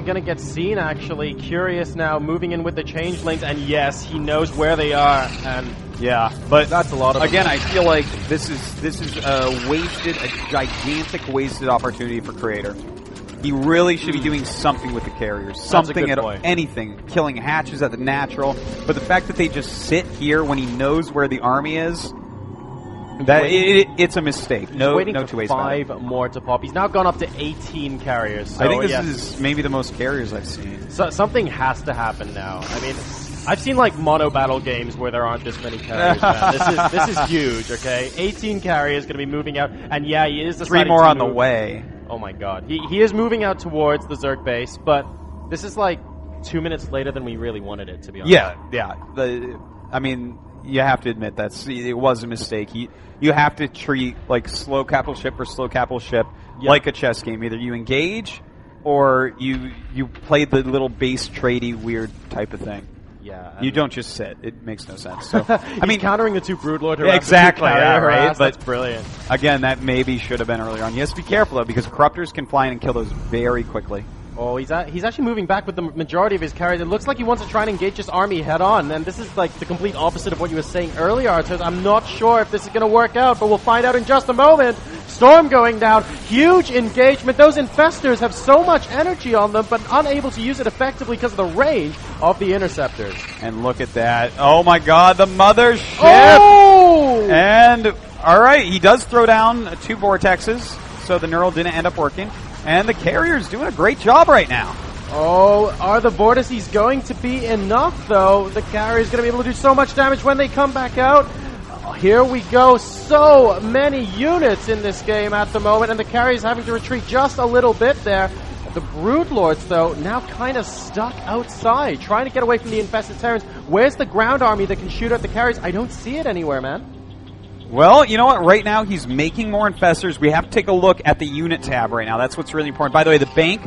going to get seen, actually. Curious now moving in with the changelings, and yes, he knows where they are. And yeah, but that's a lot of again, I feel like this is a gigantic wasted opportunity for Creator. He really should be doing something with the carriers. Something at anything. Killing hatches at the natural. But the fact that they just sit here when he knows where the army is, it's a mistake. No two ways about it. 5 more to pop. He's now gone up to 18 carriers. So I think this is maybe the most carriers I've seen. So something has to happen now. I mean, I've seen like mono battle games where there aren't this many carriers. Man. This is huge. Okay, 18 carriers going to be moving out, and yeah, he is deciding 3 more to on move. the way. Oh my god. He is moving out towards the Zerg base, but this is like 2 minutes later than we really wanted it, to be honest. Yeah. I mean, you have to admit it was a mistake. You have to treat like slow capital ship for slow capital ship like a chess game. Either you engage or you play the little base tradey weird type of thing. Yeah, you don't just sit. It makes no sense. So I mean, countering the 2 Broodlord exactly, right? That's brilliant. Again, that maybe should have been earlier on. You have to be careful though, because corruptors can fly in and kill those very quickly. Oh, he's actually moving back with the majority of his carriers. It looks like he wants to try and engage this army head on, and this is like the complete opposite of what you were saying earlier, Artos. I'm not sure if this is going to work out, but we'll find out in just a moment. Storm going down, huge engagement. Those infestors have so much energy on them, but unable to use it effectively because of the range of the interceptors. And look at that. Oh my god, the mothership! Oh! And, alright, he does throw down 2 vortexes, so the neural didn't end up working. And the carrier's doing a great job right now. Oh, are the vortices going to be enough, though? The carrier's going to be able to do so much damage when they come back out. Here we go. So many units in this game at the moment, and the carrier's having to retreat just a little bit there. The Broodlords, though, now kind of stuck outside, trying to get away from the infested Terrans. Where's the ground army that can shoot at the carriers? I don't see it anywhere, man. Well, you know what? Right now, he's making more infestors. We have to take a look at the unit tab right now. That's what's really important. By the way, the bank,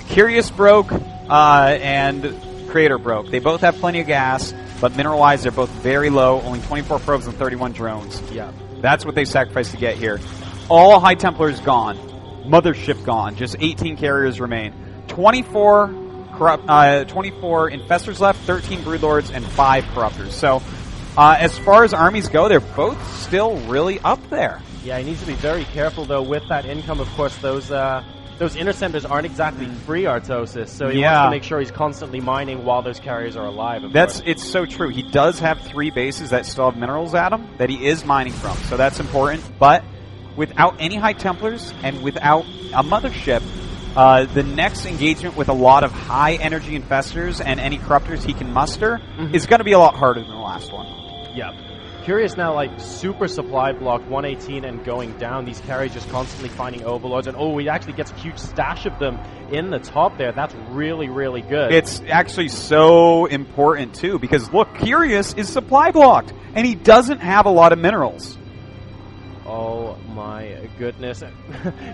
Curious broke, and Creator broke. They both have plenty of gas, but mineral-wise, they're both very low. Only 24 probes and 31 drones. Yeah. That's what they sacrificed to get here. All High Templars gone. Mothership gone. Just 18 carriers remain. 24 infestors left, 13 Broodlords, and 5 corruptors. So, as far as armies go, they're both still really up there. Yeah, he needs to be very careful, though, with that income. Of course, those interceptors aren't exactly free, Artosis, so he wants to make sure he's constantly mining while those carriers are alive. It's so true. He does have 3 bases that still have minerals at them that he is mining from, so that's important. But without any High Templars and without a mothership, the next engagement with a lot of high energy infestors and any corruptors he can muster is going to be a lot harder than the last one. Yeah. Curious now, like, super supply block, 118 and going down. These carriers just constantly finding overlords. And, he actually gets a huge stash of them in the top there. That's really, really good. It's actually so important, too, because, look, Curious is supply blocked, and he doesn't have a lot of minerals. Oh, my goodness.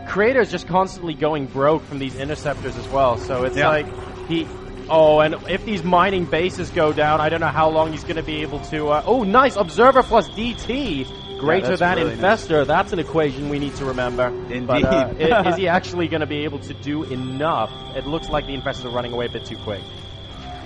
Creator's just constantly going broke from these interceptors as well. So it's like he... Oh, and if these mining bases go down, I don't know how long he's going to be able to... nice! Observer plus DT. Greater than really Infestor. Nice. That's an equation we need to remember. Indeed. But is he actually going to be able to do enough? It looks like the Infestors are running away a bit too quick.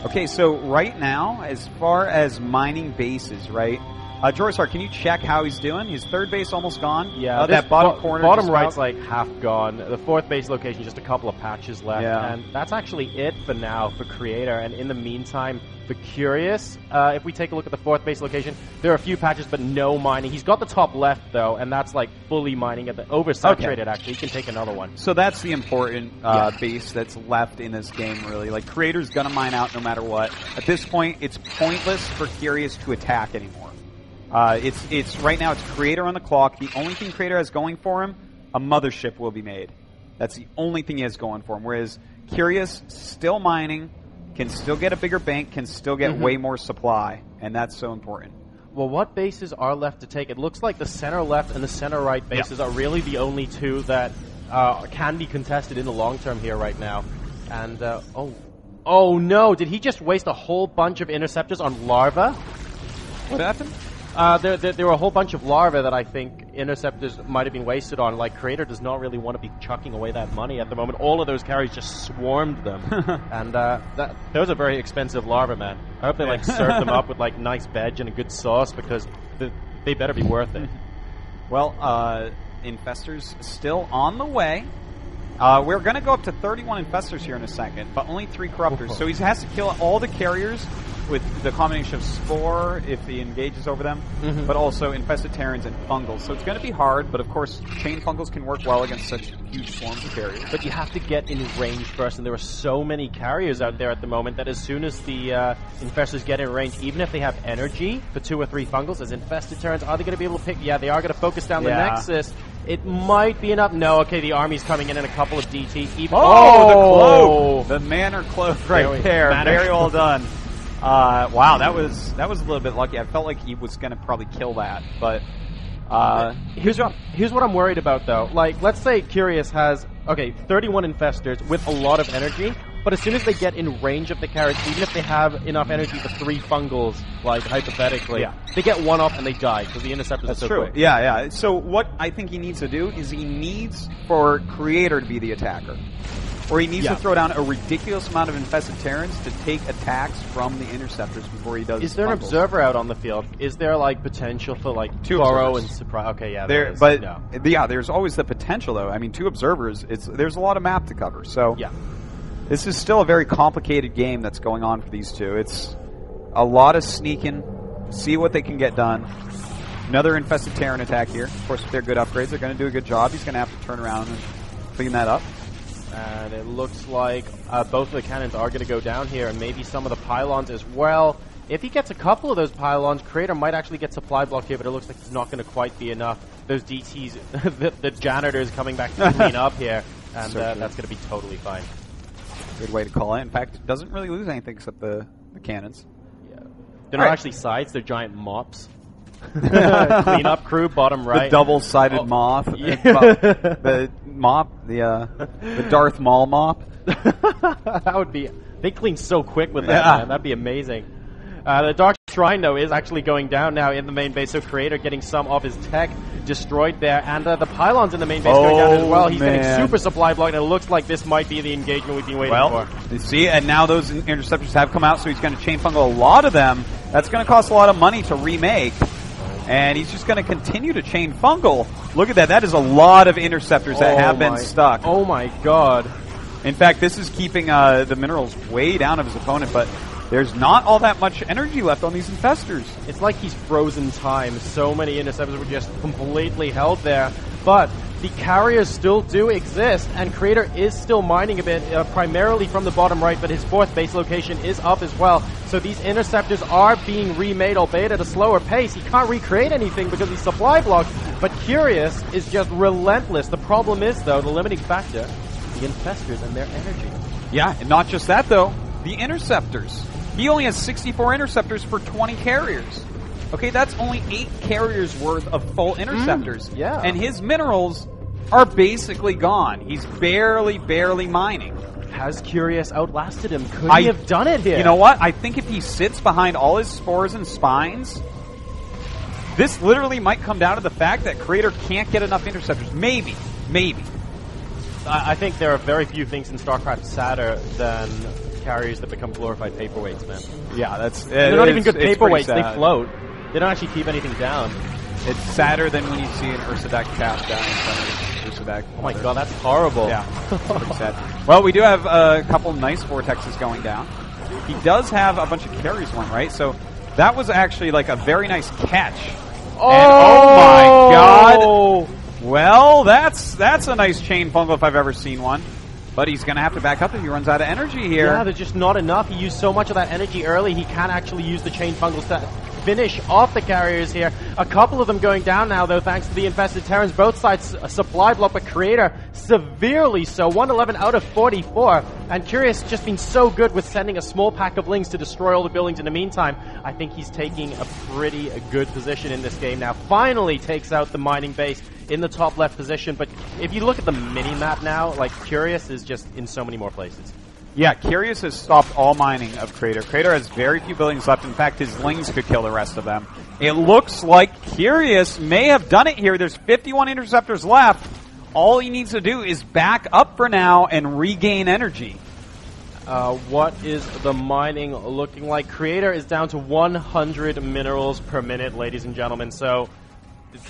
Okay, so right now, as far as mining bases, right? Jorisar, can you check how he's doing? His 3rd base almost gone. Yeah, that bottom corner. Bottom right's like half gone. The 4th base location, just a couple of patches left. Yeah. And that's actually it for now for Creator. And in the meantime, for Curious, if we take a look at the 4th base location, there are a few patches, but no mining. He's got the top left, though, and that's like fully mining at the oversaturated, actually. He can take another one. So that's the important base that's left in this game, really. Like, Creator's going to mine out no matter what. At this point, it's pointless for Curious to attack anymore. It's right now it's Creator on the clock. The only thing Creator has going for him, a mothership will be made. That's the only thing he has going for him. Whereas Curious, still mining, can still get a bigger bank, can still get way more supply, and that's so important. Well, what bases are left to take? It looks like the center left and the center right bases are really the only 2 that can be contested in the long term here right now. And, oh no, did he just waste a whole bunch of interceptors on larva? What happened? There were a whole bunch of larvae that I think interceptors might have been wasted on. Like, Creator does not really want to be chucking away that money at the moment. All of those carries just swarmed them. And those are very expensive larvae, man. I hope they, like, serve them up with, like, nice veg and a good sauce, because they better be worth it. Well, Infestors still on the way. We're going to go up to 31 Infestors here in a second, but only 3 Corruptors. So he has to kill all the carriers with the combination of Spore, if he engages over them, but also Infested Terrans and Fungals. So it's going to be hard, but of course, Chain Fungals can work well against such huge swarms of carriers. But you have to get in range first, and there are so many carriers out there at the moment that as soon as the Infestors get in range, even if they have energy for 2 or 3 Fungals, as Infested Terrans, are they going to be able to pick? Yeah, they are going to focus down the Nexus. It might be enough. No, okay, the army's coming in a couple of DT. The cloak! The Manor Cloak right there. Very well done. Wow, that was a little bit lucky. I felt like he was going to probably kill that, but here's what I'm worried about, though. Like, let's say Curious has 31 Infestors with a lot of energy, but as soon as they get in range of the carriage, even if they have enough energy for 3 Fungals, like hypothetically, they get 1 off and they die because the Interceptors are so quick. Yeah. So what I think he needs to do is he needs for Creator to be the attacker. Or he needs to throw down a ridiculous amount of Infested Terrans to take attacks from the Interceptors before he does. Is there an observer out on the field? Is there, like, potential for, like, 2 Burrow and Surprise? Okay, yeah, there is. But there's always the potential, though. I mean, 2 observers. There's a lot of map to cover. So this is still a very complicated game that's going on for these 2. It's a lot of sneaking, see what they can get done. Another Infested Terran attack here. Of course, with their good upgrades, they're going to do a good job. He's going to have to turn around and clean that up. And it looks like both of the cannons are going to go down here, and maybe some of the pylons as well. If he gets a couple of those pylons, Creator might actually get supply block here, but it looks like it's not going to quite be enough. Those DTs, the janitors coming back to clean up here, and that's going to be totally fine. Good way to call it. In fact, it doesn't really lose anything except the cannons. Yeah, they're not actually sides; they're giant mops. Clean up crew, bottom right. The double-sided mop. Yeah. The mop, the Darth Maul mop. That would be. They clean so quick with that, man. That'd be amazing. The Dark Shrine, though, is actually going down now in the main base, so Creator getting some of his tech destroyed there, and the pylons in the main base going down as well. He's getting super supply block, and it looks like this might be the engagement we've been waiting for. You see, and now those Interceptors have come out, so he's going to chain fungal a lot of them. That's going to cost a lot of money to remake. And he's just going to continue to chain fungal. Look at that. That is a lot of Interceptors that have been stuck. Oh, my God. In fact, this is keeping the minerals way down of his opponent, but there's not all that much energy left on these Infestors. It's like he's frozen time. So many Interceptors were just completely held there. But the carriers still do exist, and Creator is still mining a bit, primarily from the bottom right, but his 4th base location is up as well. So these Interceptors are being remade, albeit at a slower pace. He can't recreate anything because he's supply blocked, but Curious is just relentless. The problem is, though, the limiting factor, the Infestors and their energy. Yeah, and not just that, though. The Interceptors. He only has 64 Interceptors for 20 carriers. Okay, that's only 8 carriers worth of full Interceptors. Yeah. And his minerals are basically gone. He's barely mining. Has Curious outlasted him? Could he have done it here? You know what? I think if he sits behind all his spores and spines, this literally might come down to the fact that Creator can't get enough Interceptors. Maybe. I think there are very few things in StarCraft sadder than carriers that become glorified paperweights, man. Yeah, they're not even good paperweights. They float. They don't actually keep anything down. It's sadder than when you see an Ursadak cast down in front of Ursadak. Oh my God, that's horrible. Yeah, it's pretty sad. Well, we do have a couple nice vortexes going down. He does have a bunch of carries one, right? So that was actually like a very nice catch. Oh, and, oh my God. Well, that's a nice chain fungal if I've ever seen one. But he's going to have to back up if he runs out of energy here. Yeah, there's just not enough. He used so much of that energy early, he can't actually use the chain fungals to finish off the carriers here. A couple of them going down now, though, thanks to the Infested Terrans. Both sides a supply block, but Creator severely so. 111 out of 44. And Curious just been so good with sending a small pack of Lings to destroy all the buildings in the meantime. I think he's taking a pretty good position in this game now. Finally takes out the mining base in the top left position. But if you look at the mini-map now, like, Curious is just in so many more places. Yeah, Curious has stopped all mining of Creator. Creator has very few buildings left. In fact, his Lings could kill the rest of them. It looks like Curious may have done it here. There's 51 interceptors left. All he needs to do is back up for now and regain energy. What is the mining looking like? Creator is down to 100 minerals per minute, ladies and gentlemen, so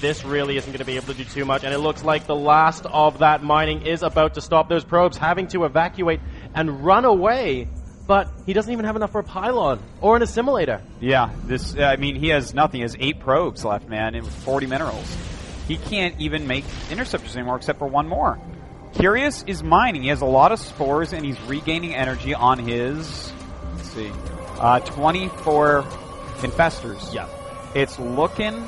this really isn't going to be able to do too much, and it looks like the last of that mining is about to stop. Those probes having to evacuate and run away, but he doesn't even have enough for a pylon or an assimilator. Yeah, he has nothing. He has 8 probes left, man, and 40 minerals. He can't even make interceptors anymore except for one more. Curious is mining. He has a lot of spores, and he's regaining energy on his, 24 infestors. Yeah. It's looking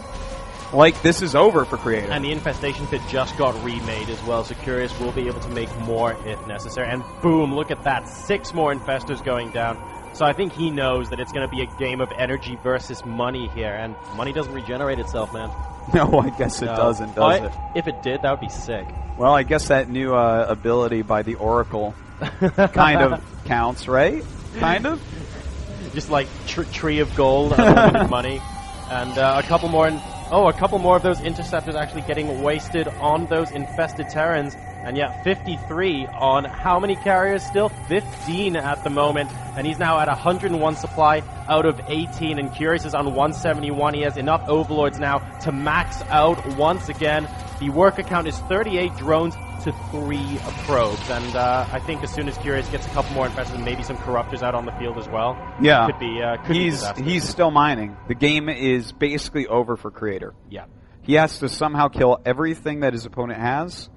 like this is over for Creator. And the infestation pit just got remade as well, so Curious will be able to make more if necessary. And boom, look at that. 6 more infestors going down. So I think he knows that it's going to be a game of energy versus money here, and money doesn't regenerate itself, man. No, I guess it doesn't, does it? If it did, that would be sick. Well, I guess that new ability by the Oracle kind of counts, right? Kind of? Just like Tree of Gold, unlimited money. And a couple more of those interceptors actually getting wasted on those infested Terrans. And yeah, 53 on how many carriers still? 15 at the moment. And he's now at 101 supply out of 18. And Curious is on 171. He has enough Overlords now to max out once again. The worker count is 38 drones to 3 probes. And I think as soon as Curious gets a couple more infestors and maybe some Corruptors out on the field as well, yeah, could be he's still mining. The game is basically over for Creator. Yeah. He has to somehow kill everything that his opponent has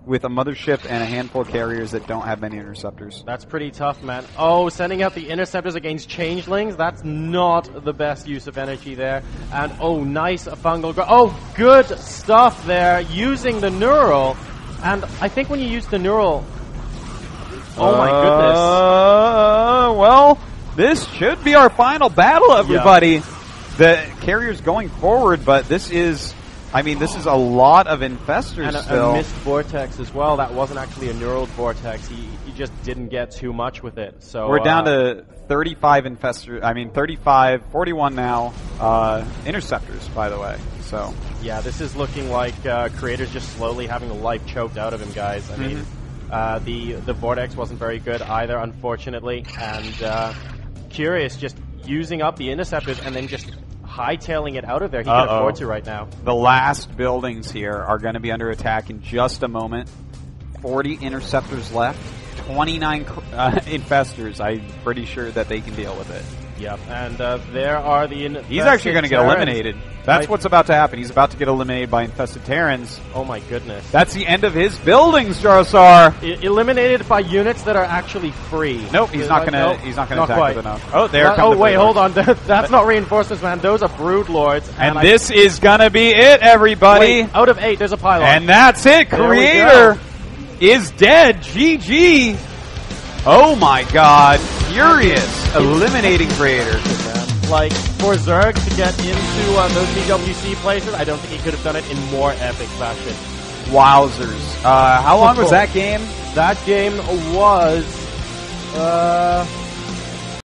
with a mothership and a handful of carriers that don't have many interceptors. That's pretty tough, man. Oh, sending out the interceptors against changelings, that's not the best use of energy there. And oh, nice fungal good stuff there, using the neural. And I think when you use the neural, oh my goodness. Well, this should be our final battle, everybody. Yeah. The carrier's going forward, but this is a lot of infestors and still. A missed vortex as well. That wasn't actually a neural vortex. He just didn't get too much with it. So we're down to 35 infestors. 41 now. Interceptors, by the way. So yeah, this is looking like Creator's just slowly having the life choked out of him, guys. I mean, the vortex wasn't very good either, unfortunately, and Curious just using up the interceptors and then just hightailing it out of there. He can afford to right now. The last buildings here are going to be under attack in just a moment. 40 interceptors left. 29 infestors. I'm pretty sure that they can deal with it. Yep, and there are the infested He's actually going to get eliminated. That's what's about to happen. He's about to get eliminated by infested Terrans. Oh my goodness. That's the end of his buildings, Jarosar. Eliminated by units that are actually free. Nope, he's not going to attack quite. with enough. Oh, there come the wait, hold on. That's not reinforcements, man. Those are brood lords. And this is going to be it, everybody. Wait, out of 8, there's a pylon. And that's it. Creator is dead. GG. Oh my god. Curious. Eliminating Creator. Like, for Zerg to get into those DWC places, I don't think he could have done it in more epic fashion. Wowzers. How long was that game? That game was